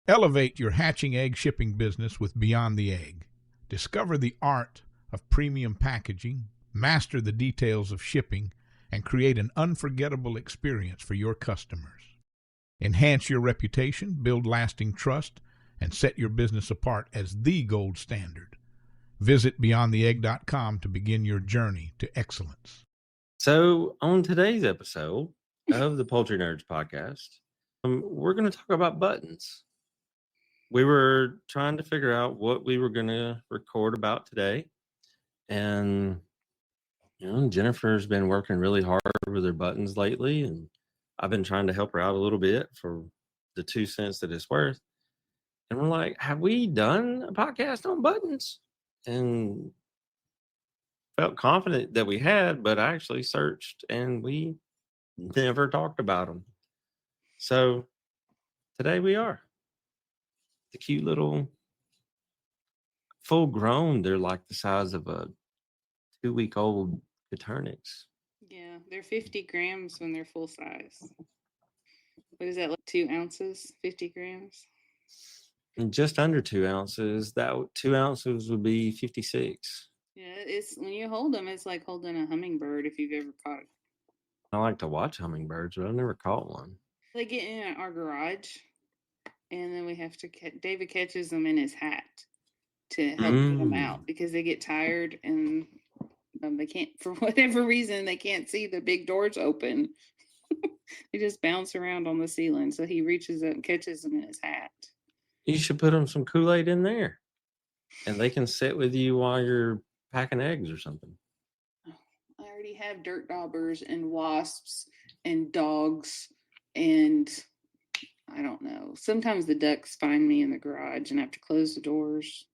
Elevate your hatching egg shipping business with Beyond the Egg. Discover the art of premium packaging, master the details of shipping, and create an unforgettable experience for your customers. Enhance your reputation, build lasting trust, and set your business apart as the gold standard. Visit beyondtheegg.com to begin your journey to excellence. So, on today's episode of the Poultry Nerds podcast, we're going to talk about buttons. We were trying to figure out what we were going to record about today. And, Jennifer's been working really hard with her buttons lately. And I've been trying to help her out a little bit for the 2 cents that it's worth. And we're like, have we done a podcast on buttons? And felt confident that we had, but I actually searched and we never talked about them. So today we are. The cute little full grown, they're like the size of a 2-week-old Caternix. Yeah, they're 50 grams when they're full size. What is that, like 2 ounces? 50 grams? And just under 2 ounces. That 2 ounces would be 56. Yeah, it's when you hold them, it's like holding a hummingbird if you've ever caught it. I like to watch hummingbirds, but I've never caught one. They get in our garage, and then we have to David catches them in his hat to help get them out because they get tired and they can't, for whatever reason, they can't see the big doors open. They just bounce around on the ceiling. So he reaches up and catches them in his hat. You should put them some Kool-Aid in there, and they can sit with you while you're packing eggs or something. I already have dirt daubers and wasps and dogs and I don't know. Sometimes the ducks find me in the garage and I have to close the doors.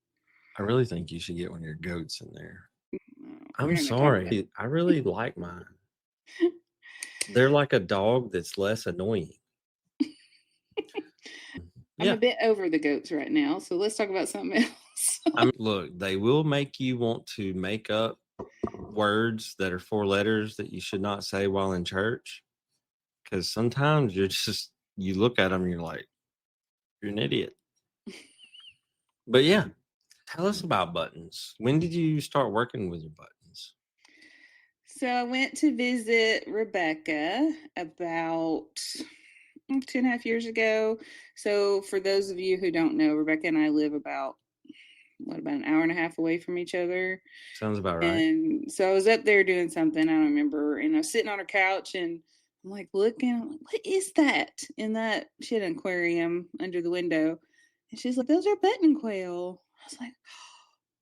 I really think you should get one of your goats in there. No, I'm sorry. I really like mine. They're like a dog that's less annoying. I'm a bit over the goats right now, so let's talk about something else. Look, they will make you want to make up words that are 4 letters that you should not say while in church. Because sometimes you look at them and you're like, you're an idiot. But yeah, tell us about buttons. When did you start working with your buttons? So I went to visit Rebecca about 2.5 years ago. So for those of you who don't know, Rebecca and I live about an hour and a half away from each other. Sounds about right. And so I was up there doing something, I don't remember, and I was sitting on her couch and I'm like looking, I'm like, what is that? In that, she had an aquarium under the window. And she's like, those are button quail. I was like,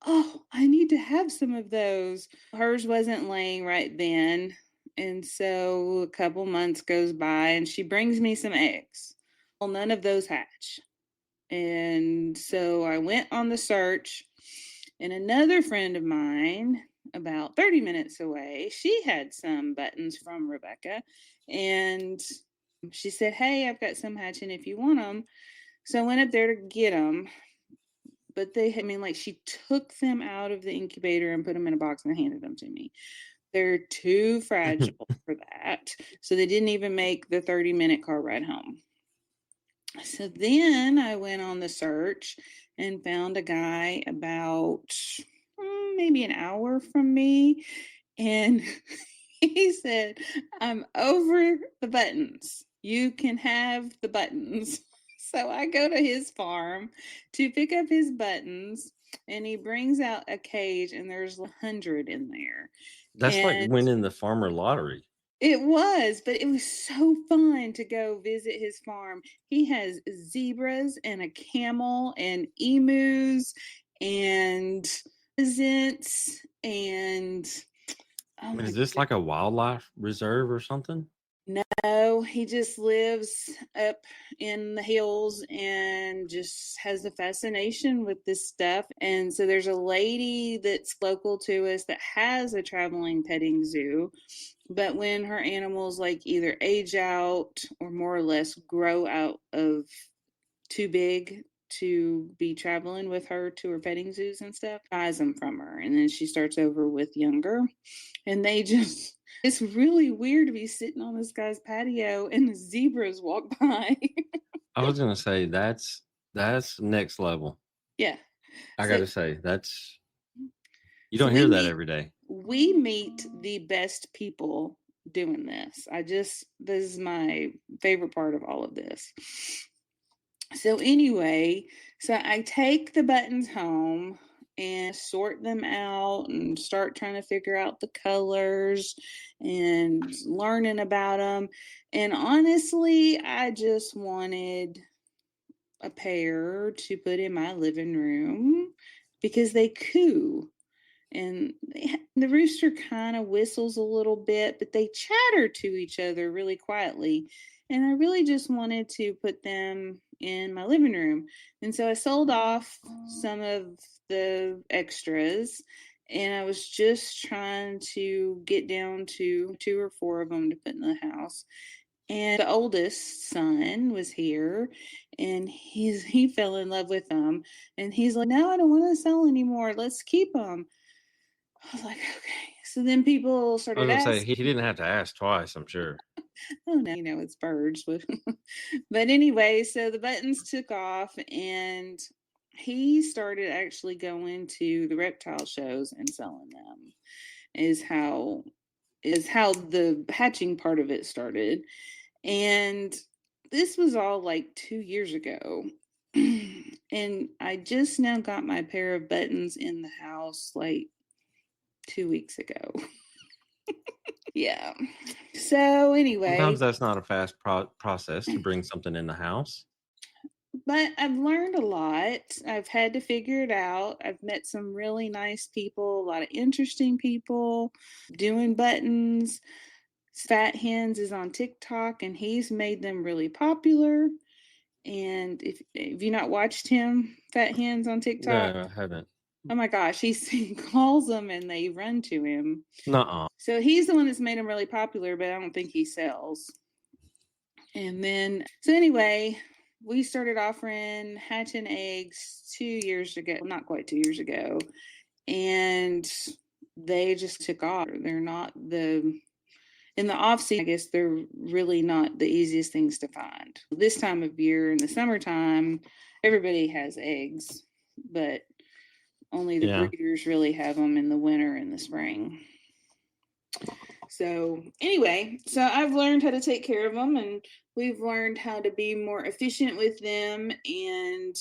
oh, I need to have some of those. Hers wasn't laying right then. And so a couple months goes by and she brings me some eggs. Well, none of those hatch. And so I went on the search, and another friend of mine, about 30 minutes away, she had some buttons from Rebecca, and she said, hey, I've got some hatching if you want them. So I went up there to get them, but she took them out of the incubator and put them in a box and handed them to me. They're too fragile for that. So they didn't even make the 30-minute car ride home. So then I went on the search and found a guy about maybe an hour from me. And he said, I'm over the buttons. You can have the buttons. So I go to his farm to pick up his buttons, and he brings out a cage, and there's 100 in there. That's like winning the farmer lottery. It was, but it was so fun to go visit his farm. He has zebras and a camel and emus and pheasants and... is this like a wildlife reserve or something? No, he just lives up in the hills and just has a fascination with this stuff. And so there's a lady that's local to us that has a traveling petting zoo. But when her animals like either age out or more or less grow out of too big to be traveling with her to her petting zoos and stuff, buys them from her. And then she starts over with younger. And it's really weird to be sitting on this guy's patio and the zebras walk by. I was going to say, that's That's next level. Yeah. I So- got to say, you So don't we hear that meet- every day. We meet the best people doing this. This is my favorite part of all of this. So anyway, so I take the buttons home and sort them out and start trying to figure out the colors and learning about them. And honestly, I just wanted a pair to put in my living room because they coo. And the rooster kind of whistles a little bit, but they chatter to each other really quietly. And I really just wanted to put them in my living room. And so I sold off some of the extras, and I was just trying to get down to 2 or 4 of them to put in the house. And the oldest son was here, and he fell in love with them. And he's like, "No, I don't want to sell anymore. Let's keep them." I was like, okay. So then people I was started going to say, asking. he didn't have to ask twice, I'm sure. Oh no, it's birds. But anyway, so the buttons took off, and he started actually going to the reptile shows and selling them. Is how the hatching part of it started. And this was all like 2 years ago. And I just now got my pair of buttons in the house like 2 weeks ago. Yeah. So anyway, Sometimes that's not a fast process to bring something in the house. but I've learned a lot. I've had to figure it out. I've met some really nice people, a lot of interesting people doing buttons. Fat Hens is on TikTok, and he's made them really popular. And if you not watched him, Fat Hens on TikTok, No, I haven't. oh my gosh, he calls them and they run to him. Nuh-uh. So he's the one that's made him really popular, but I don't think he sells. And then, so anyway, we started offering hatching eggs 2 years ago, not quite 2 years ago, and they just took off. They're not in the off season, I guess they're really not the easiest things to find. This time of year in the summertime, everybody has eggs, but only the breeders really have them in the winter and the spring. So anyway, so I've learned how to take care of them, and we've learned how to be more efficient with them and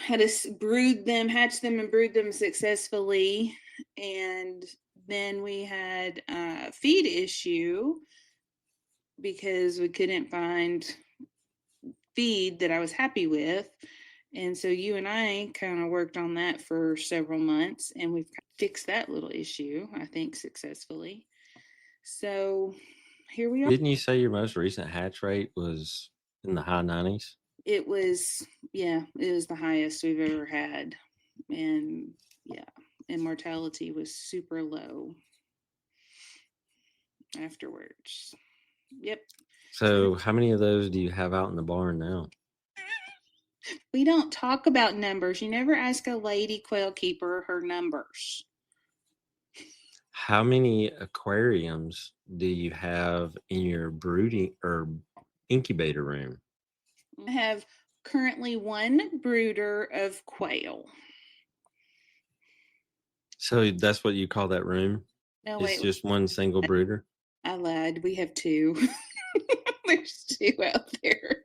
how to hatch them and brood them successfully. And then we had a feed issue because we couldn't find feed that I was happy with. And so you and I kind of worked on that for several months, and we've fixed that little issue, I think, successfully. So here we are. Didn't you say your most recent hatch rate was in the high 90s? It was the highest we've ever had. And and mortality was super low afterwards. Yep. So how many of those do you have out in the barn now? We don't talk about numbers. You never ask a lady quail keeper her numbers. How many aquariums do you have in your brooding or incubator room? I have currently 1 brooder of quail. So that's what you call that room? No, it's wait. Just one single brooder? I lied. We have 2. There's 2 out there.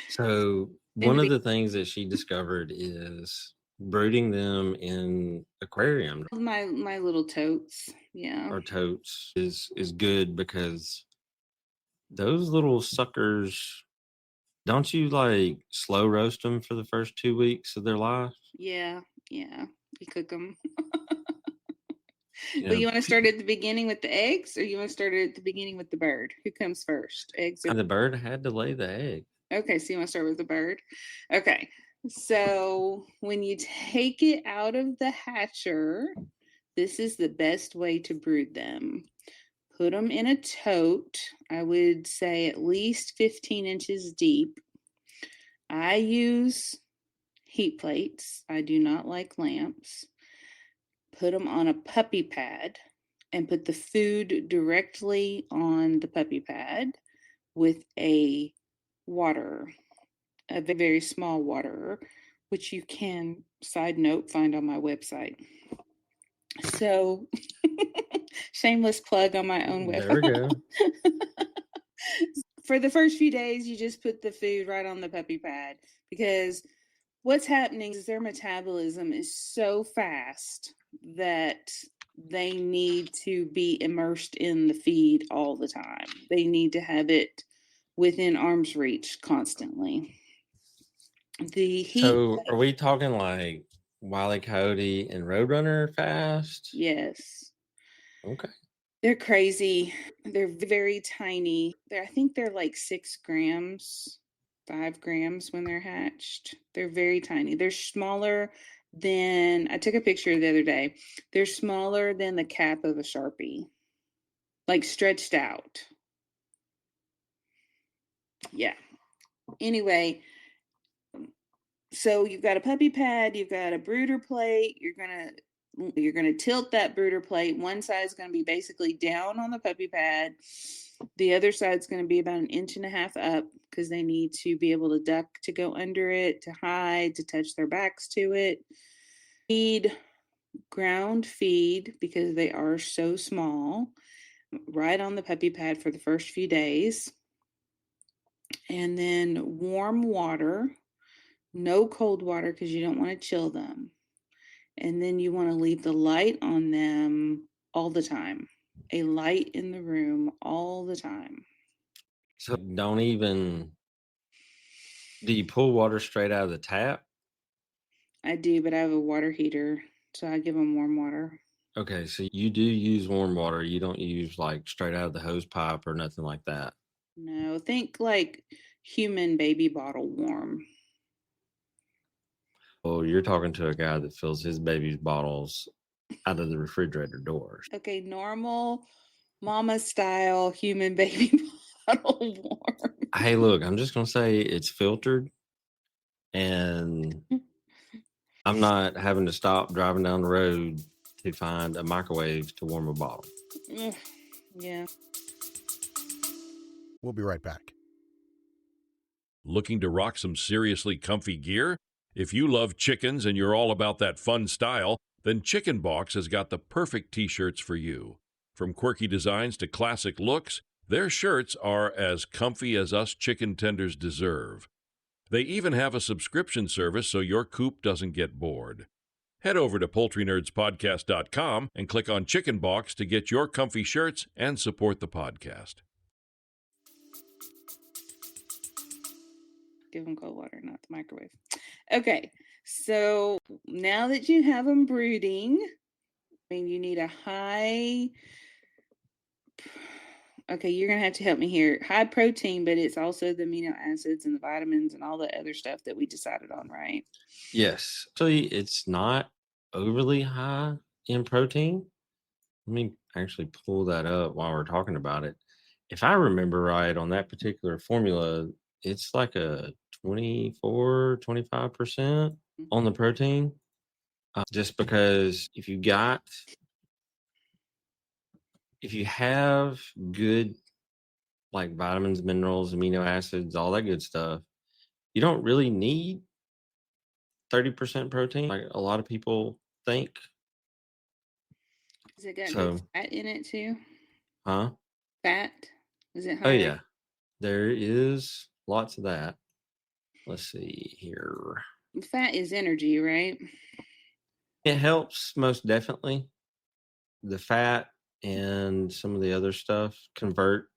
So one of the things that she discovered is brooding them in aquarium My little totes, or totes is good because those little suckers, don't you like slow roast them for the first 2 weeks of their life? Yeah, you cook them. Well, you want to start at the beginning with the eggs, or you want to start at the beginning with the bird? Who comes first, eggs or the bird? Had to lay the egg. Okay, so you want to start with the bird? Okay, so when you take it out of the hatcher, this is the best way to brood them. Put them in a tote, I would say at least 15 inches deep. I use heat plates. I do not like lamps. Put them on a puppy pad and put the food directly on the puppy pad with a water, a very small water, which you can, side note, find on my website. So, shameless plug on my own website. There we go. For the first few days, you just put the food right on the puppy pad, because what's happening is their metabolism is so fast that they need to be immersed in the feed all the time. They need to have it within arm's reach constantly. The heat. So are we talking like Wile E. Coyote and Roadrunner fast? Yes. Okay. They're crazy. They're very tiny. I think they're like 6 grams, 5 grams when they're hatched. They're very tiny. They're smaller than, I took a picture the other day. They're smaller than the cap of a Sharpie, like stretched out. Yeah. Anyway, so you've got a puppy pad, you've got a brooder plate. You're gonna tilt that brooder plate. One side is going to be basically down on the puppy pad. The other side is going to be about 1.5 inches up, because they need to be able to duck to go under it, to hide, to touch their backs to it. Feed, ground feed, because they are so small, right on the puppy pad for the first few days. And then warm water, no cold water, because you don't want to chill them. And then you want to leave the light on them all the time. A light in the room all the time. So do you pull water straight out of the tap? I do, but I have a water heater, so I give them warm water. Okay, so you do use warm water. You don't use like straight out of the hose pipe or nothing like that. No, think like human baby bottle warm. Well, you're talking to a guy that fills his baby's bottles out of the refrigerator doors. Okay, normal mama style human baby bottle warm. Hey, look, I'm just going to say it's filtered, and I'm not having to stop driving down the road to find a microwave to warm a bottle. Yeah. We'll be right back. Looking to rock some seriously comfy gear? If you love chickens and you're all about that fun style, then Chicken Box has got the perfect t-shirts for you. From quirky designs to classic looks, their shirts are as comfy as us chicken tenders deserve. They even have a subscription service so your coop doesn't get bored. Head over to PoultryNerdsPodcast.com and click on Chicken Box to get your comfy shirts and support the podcast. Give them cold water, not the microwave. Okay, so now that you have them brooding, I mean, you need a high, okay, you're going to have to help me here. High protein, but it's also the amino acids and the vitamins and all the other stuff that we decided on, right? Yes. Actually, it's not overly high in protein. Let me actually pull that up while we're talking about it. If I remember right, on that particular formula, it's like a 24-25% on the protein. Just because if you have good like vitamins, minerals, amino acids, all that good stuff, you don't really need 30% protein like a lot of people think. Has it got good fat in it too? Huh? Fat? Is it high? Oh yeah, there is lots of that. Let's see here. Fat is energy, right? It helps most definitely. The fat and some of the other stuff convert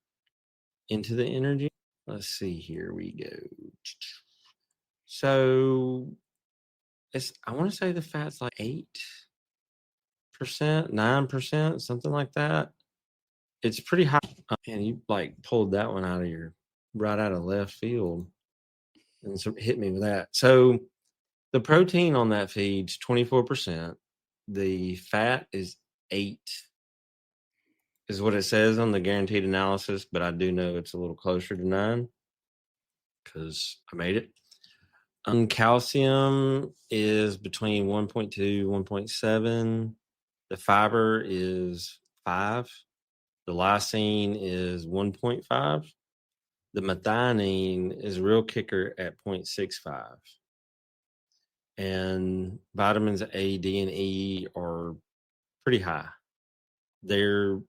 into the energy. Let's see, here we go. So I want to say the fat's like 8%, 9%, something like that. It's pretty high. And you like pulled that one right out of left field and so hit me with that. So the protein on that feed's 24%. The fat is 8, is what it says on the guaranteed analysis, but I do know it's a little closer to 9 because I made it. Calcium is between 1.2, 1.7. The fiber is 5. The lysine is 1.5. The methionine is a real kicker at 0.65. And vitamins A, D, and E are pretty high. They're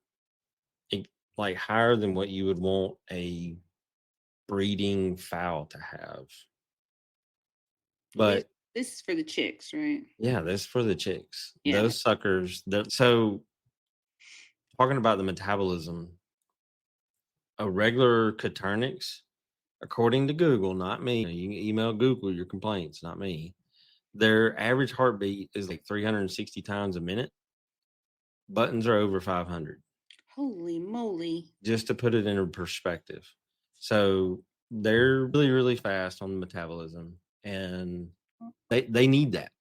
like higher than what you would want a breeding fowl to have. But this is for the chicks, right? Yeah, that's for the chicks. Yeah. Those suckers. So talking about the metabolism, a regular Coturnix, according to Google, not me. You can email Google your complaints, not me. Their average heartbeat is like 360 times a minute. Buttons are over 500. Holy moly. Just to put it in perspective. So they're really, really fast on the metabolism, and they need that.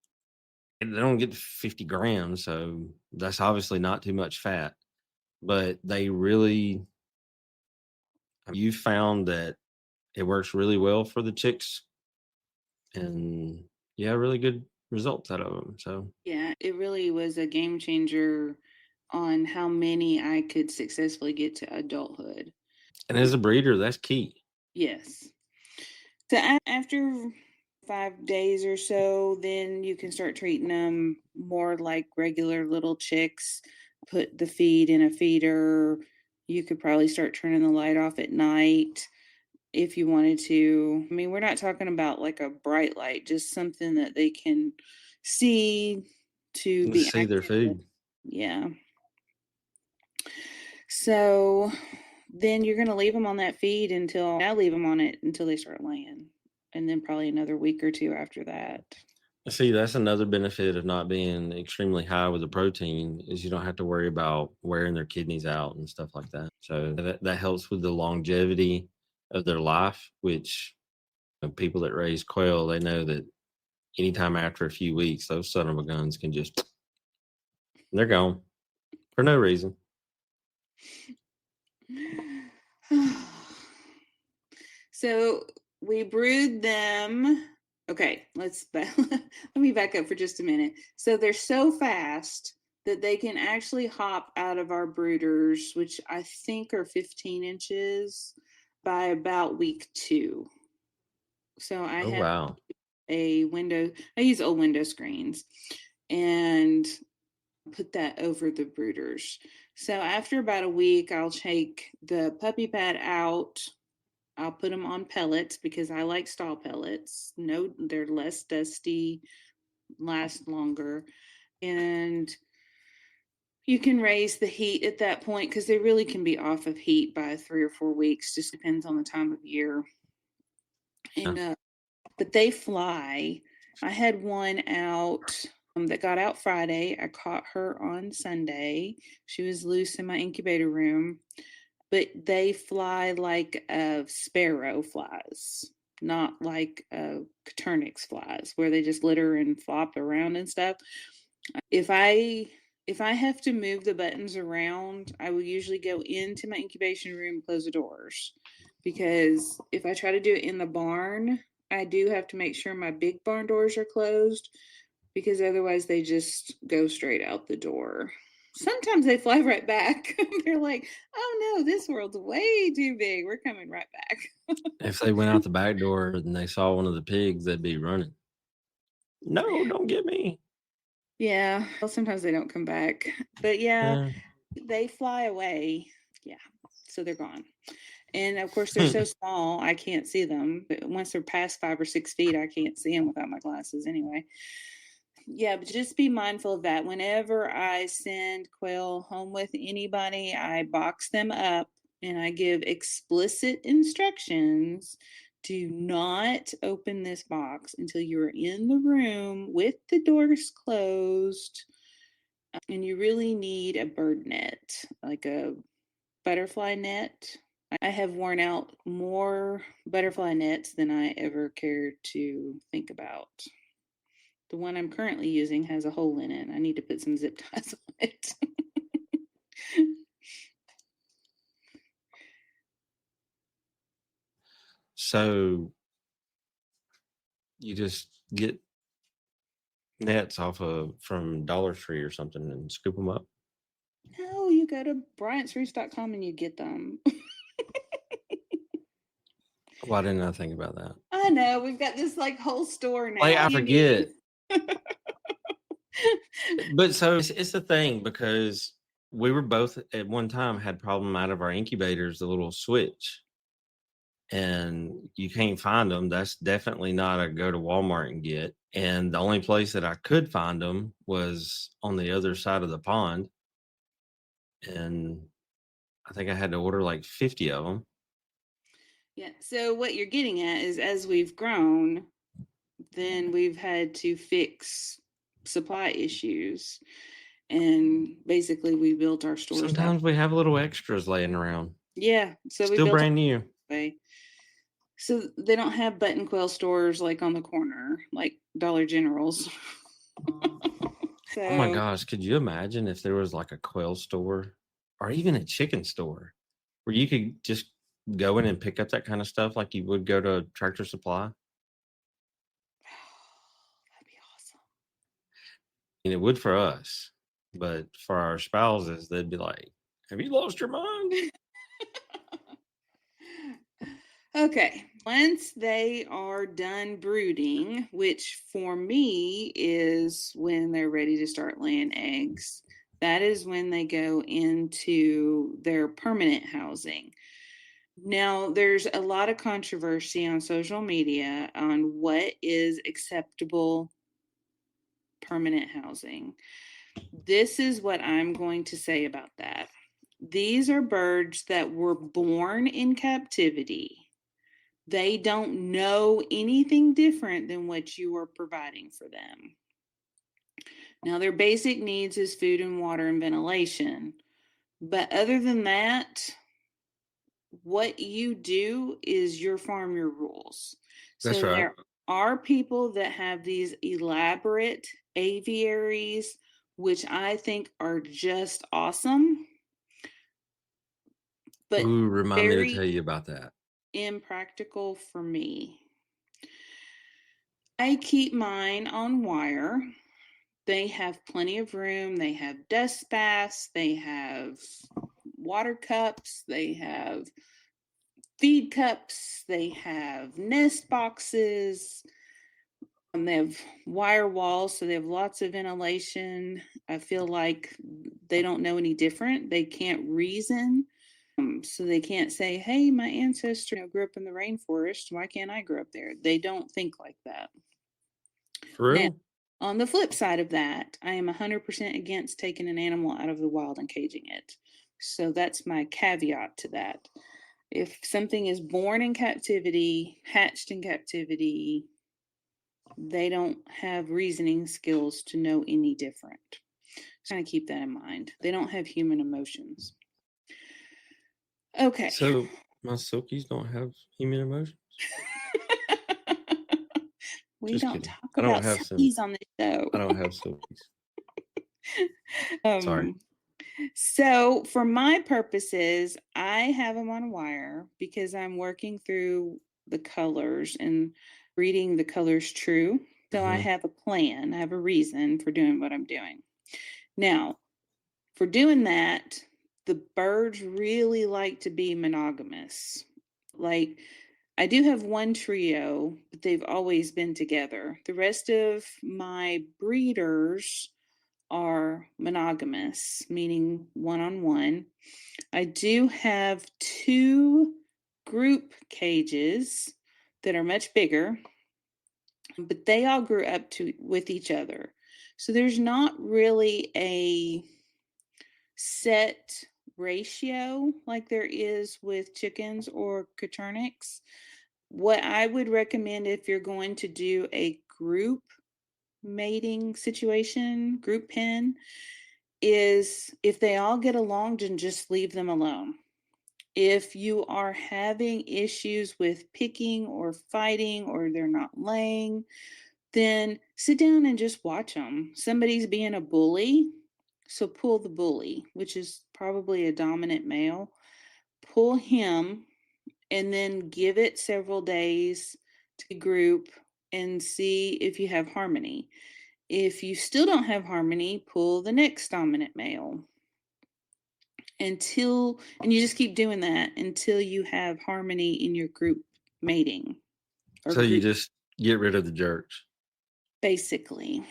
And they don't get 50 grams, so that's obviously not too much fat. But they really, you found that it works really well for the chicks, and really good results out of them. So yeah, it really was a game changer on how many I could successfully get to adulthood. And as a breeder, that's key. Yes. So after 5 days or so, then you can start treating them more like regular little chicks. Put the feed in a feeder. You could probably start turning the light off at night if you wanted to. I mean, we're not talking about like a bright light, just something that they can see to be See their food. Yeah. So then you're going to leave them on that feed I leave them on it until they start laying, and then probably another week or two after that. See, that's another benefit of not being extremely high with the protein is you don't have to worry about wearing their kidneys out and stuff like that. So that helps with the longevity of their life, which people that raise quail, they know that anytime after a few weeks, those son of a guns can just, they're gone for no reason. So we brood them. Okay, let me back up for just a minute. So they're so fast that they can actually hop out of our brooders, which I think are 15 inches, by about week 2. So I have a window. I use old window screens and put that over the brooders. So after about a week, I'll take the puppy pad out. I'll put them on pellets because I like stall pellets. No, they're less dusty, last longer. And you can raise the heat at that point because they really can be off of heat by 3 or 4 weeks. Just depends on the time of year. And but they fly. I had one out that got out Friday. I caught her on Sunday. She was loose in my incubator room. But they fly like a sparrow flies, not like Coturnix flies, where they just litter and flop around and stuff. If I have to move the buttons around, I will usually go into my incubation room and close the doors. Because if I try to do it in the barn, I do have to make sure my big barn doors are closed, because otherwise they just go straight out the door. Sometimes they fly right back. They're like, oh no, this world's way too big. We're coming right back. If they went out the back door and they saw one of the pigs, they'd be running. No, don't get me. Yeah. Well, sometimes they don't come back. But they fly away. Yeah. So they're gone. And of course, they're so small, I can't see them. But once they're past 5 or 6 feet, I can't see them without my glasses anyway. Yeah, but just be mindful of that. Whenever I send quail home with anybody, I box them up and I give explicit instructions. Do not open this box until you're in the room with the doors closed. And you really need a bird net, like a butterfly net. I have worn out more butterfly nets than I ever cared to think about. The one I'm currently using has a hole in it. I need to put some zip ties on it. So you just get nets from Dollar Tree or something and scoop them up? No, you go to bryantsroost.com and you get them. Why didn't I think about that? I know we've got this like whole store now. Like, I You forget. need- But so it's the thing, because we were both at one time had problem out of our incubators, the little switch, and you can't find them. That's definitely not a go to Walmart and get. And the only place that I could find them was on the other side of the pond. And I think I had to order like 50 of them. Yeah. So what you're getting at is as we've grown, then we've had to fix supply issues. And basically we built our stores Sometimes that we have little extras laying around. Yeah. So we Still built brand new. our way. So they don't have button quail stores like on the corner, like Dollar Generals. So Oh my gosh, could you imagine if there was like a quail store or even a chicken store where you could just go in and pick up that kind of stuff like you would go to Tractor Supply? that'd be awesome. And it would for us, but for our spouses, they'd be like, "Have you lost your mind?" Okay. Once they are done brooding, which for me is when they're ready to start laying eggs, that is when they go into their permanent housing. Now, there's a lot of controversy on social media on what is acceptable permanent housing. This is what I'm going to say about that. These are birds that were born in captivity. They don't know anything different than what you are providing for them. Now, their basic needs is food and water and ventilation. But other than that, what you do is your farm, your rules. That's So right. there are people that have these elaborate aviaries, which I think are just awesome, but Ooh, remind me to very tell you about that. impractical for me. I keep mine on wire. They have plenty of room. They have dust baths. They have water cups. They have feed cups. They have nest boxes. They have wire walls, so they have lots of ventilation. I feel like they don't know any different. They can't reason. So they can't say, hey, my ancestor grew up in the rainforest. Why can't I grow up there? They don't think like that. For Now, real? on the flip side of that, I am 100% against taking an animal out of the wild and caging it. So that's my caveat to that. If something is born in captivity, hatched in captivity, they don't have reasoning skills to know any different. So kind of keep that in mind. They don't have human emotions. Okay. So my silkies don't have human emotions? We Just don't kidding. talk I don't about have some. silkies on the show. I don't have silkies. Sorry. So for my purposes, I have them on wire because I'm working through the colors and reading the colors true. So I Mhm. have a plan. I have a reason for doing what I'm doing. Now, for doing that, the birds really like to be monogamous. Like, I do have one trio, but they've always been together. The rest of my breeders are monogamous, meaning one-on-one. I do have 2 group cages that are much bigger, but they all grew up with each other. So there's not really a set ratio like there is with chickens or Coturnix. What I would recommend if you're going to do a group mating situation, group pen, is if they all get along, then just leave them alone. If you are having issues with picking or fighting or they're not laying, then sit down and just watch them. Somebody's being a bully, so pull the bully, which is probably a dominant male. Pull him and then give it several days to group and see if you have harmony. If you still don't have harmony, pull the next dominant male and you just keep doing that until you have harmony in your group mating. So you just get rid of the jerks. Basically.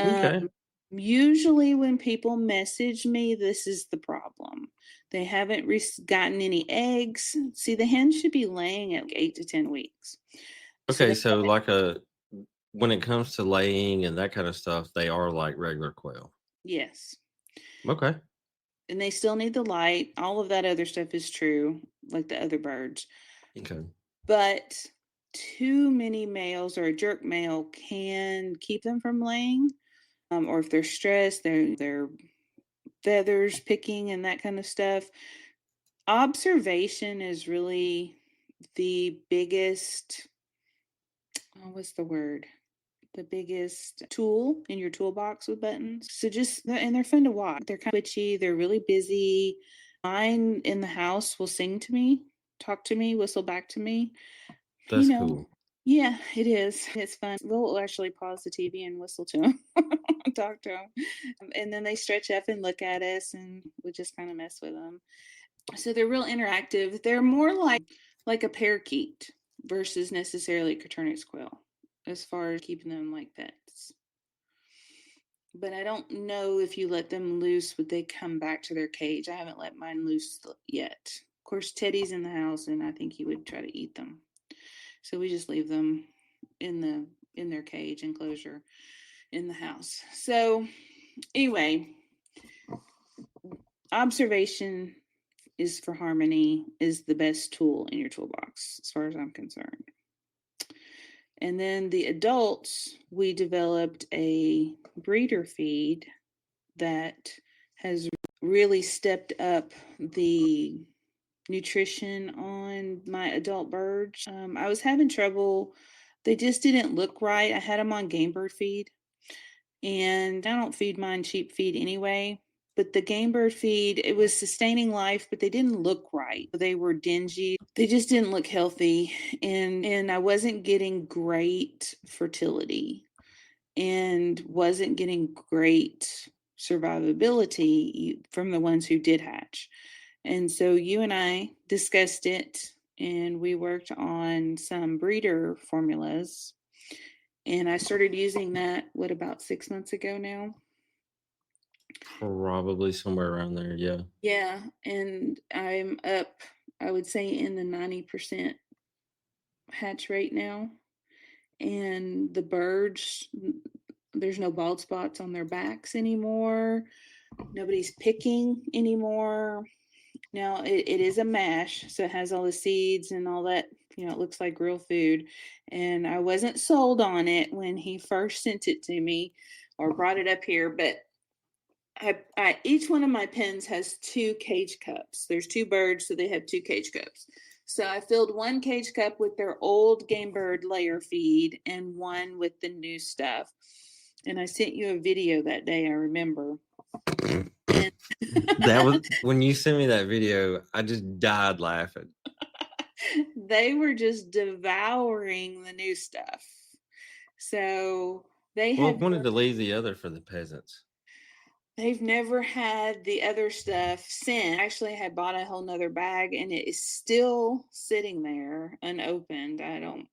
Okay. Usually when people message me, this is the problem. They haven't gotten any eggs. See, the hens should be laying at 8 to 10 weeks. Okay, so like when it comes to laying and that kind of stuff, they are like regular quail. Yes. Okay. And they still need the light. All of that other stuff is true, like the other birds. Okay. But too many males or a jerk male can keep them from laying. Or if they're stressed, their feathers picking and that kind of stuff. Observation is really the biggest, what's the word? The biggest tool in your toolbox with buttons. So and they're fun to watch. They're kind of witchy. They're really busy. Mine in the house will sing to me, talk to me, whistle back to me. That's cool. Yeah, it is. It's fun. We'll actually pause the TV and whistle to them, talk to them. And then they stretch up and look at us, and we just kind of mess with them. So they're real interactive. They're more like a parakeet versus necessarily a Coturnix quail as far as keeping them like pets. But I don't know if you let them loose, would they come back to their cage? I haven't let mine loose yet. Of course, Teddy's in the house, and I think he would try to eat them. So we just leave them in their cage enclosure in the house. So anyway, observation is for harmony is the best tool in your toolbox as far as I'm concerned. And then the adults, we developed a breeder feed that has really stepped up the nutrition on my adult birds. I was having trouble. They just didn't look right. I had them on game bird feed, and I don't feed mine cheap feed anyway. But the game bird feed, it was sustaining life, but they didn't look right. They were dingy. They just didn't look healthy. And I wasn't getting great fertility and wasn't getting great survivability from the ones who did hatch. And so you and I discussed it, and we worked on some breeder formulas. And I started using that, about 6 months ago now? Probably somewhere around there, yeah. Yeah, and I'm up, I would say, in the 90% hatch rate now. And the birds, there's no bald spots on their backs anymore. Nobody's picking anymore. Now, it is a mash, so it has all the seeds and all that. It looks like real food. And I wasn't sold on it when he first sent it to me or brought it up here, but each one of my pens has 2 cage cups. There's 2 birds, so they have 2 cage cups. So I filled 1 cage cup with their old game bird layer feed and 1 with the new stuff. And I sent you a video that day, I remember. That was when you sent me that video, I just died laughing. They were just devouring the new stuff. So they wanted to leave the other for the peasants. They've never had the other stuff since. I actually had bought a whole nother bag, and it is still sitting there unopened. I don't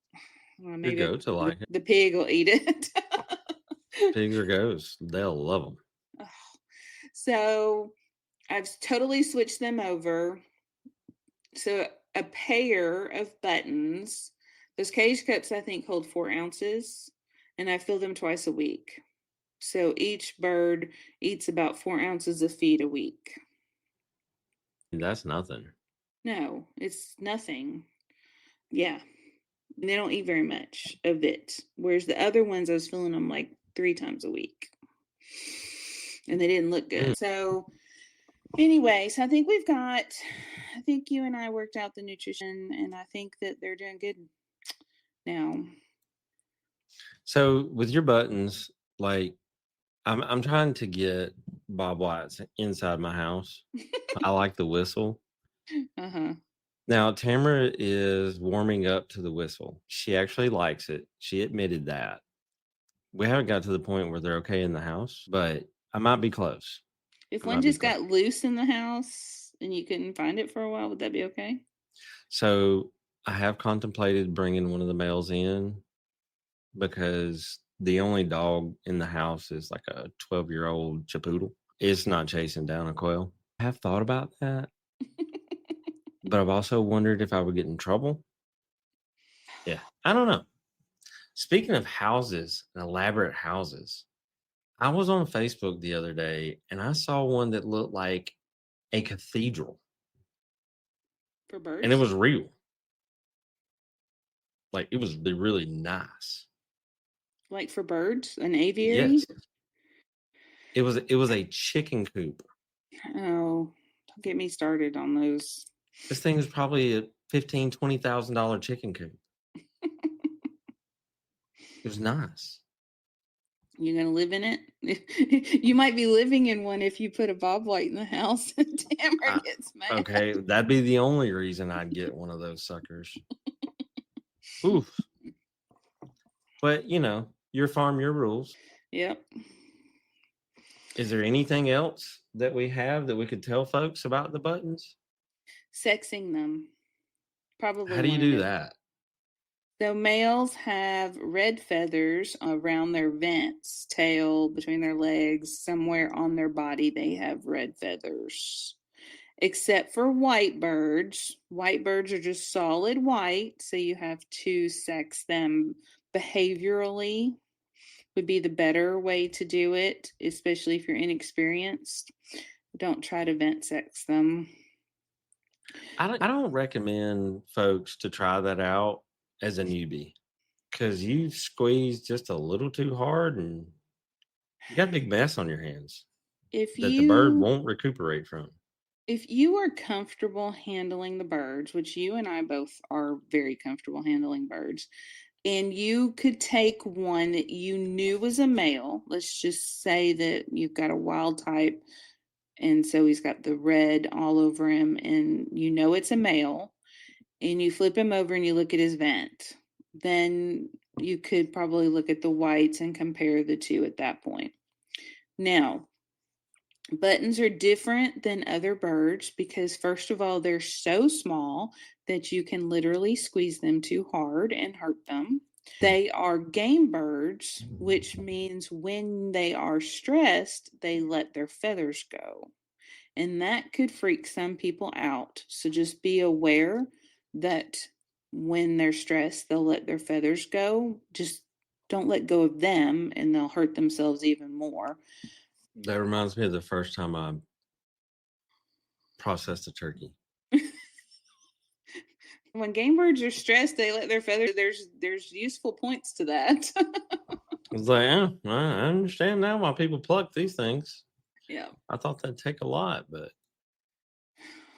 know. Maybe your goats will like it. The pig will eat it. Pigs or goats, they'll love them. So I've totally switched them over. So a pair of buttons. Those cage cups, I think, hold 4 ounces, and I fill them twice a week. So each bird eats about 4 ounces of feed a week. That's nothing. No, it's nothing. Yeah. They don't eat very much of it. Whereas the other ones, I was filling them like 3 times a week. And they didn't look good. So anyways, I think you and I worked out the nutrition, and I think that they're doing good now. So with your buttons, like I'm trying to get Bob Whites inside my house. I like the whistle. Uh-huh. Now Tamara is warming up to the whistle. She actually likes it. She admitted that. We haven't got to the point where they're okay in the house, but I might be close. If one just got loose in the house and you couldn't find it for a while, would that be okay? So I have contemplated bringing one of the males in because the only dog in the house is like a 12-year-old Chipoodle. It's not chasing down a quail. I have thought about that, but I've also wondered if I would get in trouble. Yeah, I don't know. Speaking of houses and elaborate houses, I was on Facebook the other day and I saw one that looked like a cathedral For birds? and it was real. Like, it was really nice. Like for birds? An aviary? Yes. It was a chicken coop. Oh, don't get me started on those. This thing is probably a $15,000-$20,000 chicken coop. It was nice. You gonna live in it? You might be living in one if you put a bobwhite in the house and Tamara gets mad. Okay, that'd be the only reason I'd get one of those suckers. Oof. But, you know, your farm, your rules. Yep. Is there anything else that we have that we could tell folks about the buttons? Sexing them. Probably. How do you one do of that? So males have red feathers around their vents, tail, between their legs, somewhere on their body they have red feathers. Except for white birds. White birds are just solid white, so you have to sex them behaviorally would be the better way to do it, especially if you're inexperienced. Don't try to vent sex them. I don't recommend folks to try that out as a newbie because you squeeze just a little too hard and you got a big mess on your hands that the bird won't recuperate from. If you are comfortable handling the birds, which you and I both are very comfortable handling birds, and you could take one that you knew was a male, let's just say that you've got a wild type, and so he's got the red all over him, and you know it's a male, and you flip him over and you look at his vent, then you could probably look at the whites and compare the two at that point. Now, buttons are different than other birds because, first of all, they're so small that you can literally squeeze them too hard and hurt them. They are game birds, which means when they are stressed, they let their feathers go. And that could freak some people out. So just be aware that when they're stressed, they'll let their feathers go. Just don't let go of them and they'll hurt themselves even more. That reminds me of the first time I processed a turkey. When game birds are stressed, they let their feathers. There's useful points to that. It's like, yeah, I understand now why people pluck these things. Yeah. I thought that'd take a lot, but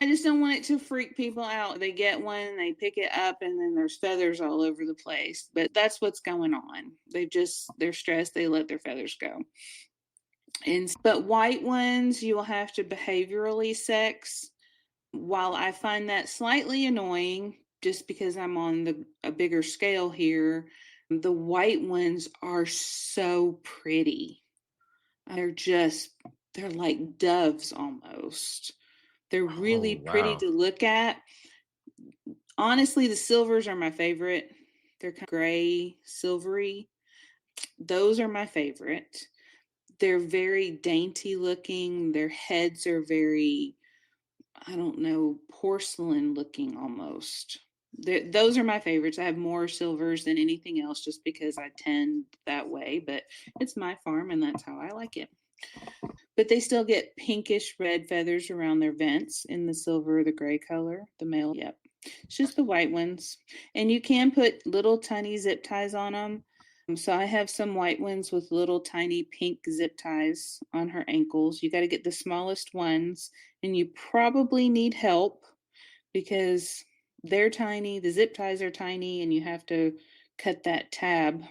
I just don't want it to freak people out. They get one, they pick it up, and then there's feathers all over the place. But that's what's going on. They're stressed, they let their feathers go. But white ones, you will have to behaviorally sex. While I find that slightly annoying, just because I'm on a bigger scale here, the white ones are so pretty. They're like doves almost. They're really pretty to look at. Honestly, the silvers are my favorite. They're kind of gray, silvery. Those are my favorite. They're very dainty looking. Their heads are very, I don't know, porcelain looking almost. Those are my favorites. I have more silvers than anything else just because I tend that way, but it's my farm and that's how I like it. But they still get pinkish red feathers around their vents in the silver or the gray color, the male. Yep. It's just the white ones. And you can put little tiny zip ties on them. So I have some white ones with little tiny pink zip ties on her ankles. You got to get the smallest ones, and you probably need help because they're tiny, the zip ties are tiny, and you have to cut that tab.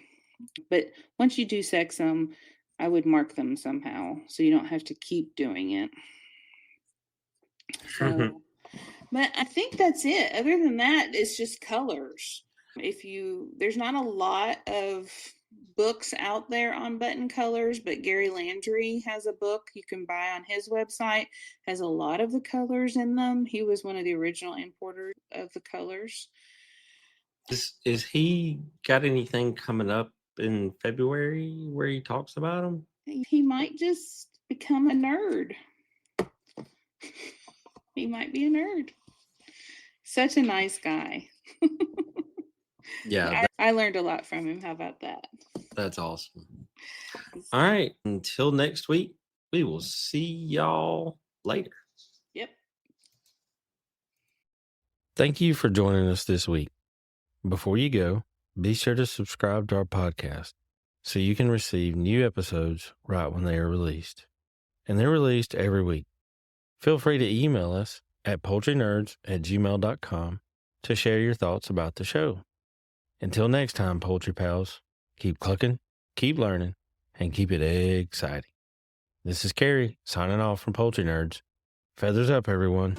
But once you do sex them, I would mark them somehow so you don't have to keep doing it. So, but I think that's it. Other than that, it's just colors. There's not a lot of books out there on button colors, but Gary Landry has a book you can buy on his website, has a lot of the colors in them. He was one of the original importers of the colors. Is he got anything coming up in February where he talks about them? He might just become a nerd. He might be a nerd. Such a nice guy. Yeah, I learned a lot from him. How about that? that's awesome. All right. Until next week, we will see y'all later. Yep. Thank you for joining us this week. Before you go, be sure to subscribe to our podcast so you can receive new episodes right when they are released. And they're released every week. Feel free to email us at poultrynerds@gmail.com to share your thoughts about the show. Until next time, Poultry Pals, keep clucking, keep learning, and keep it exciting. This is Carey signing off from Poultry Nerds. Feathers up, everyone.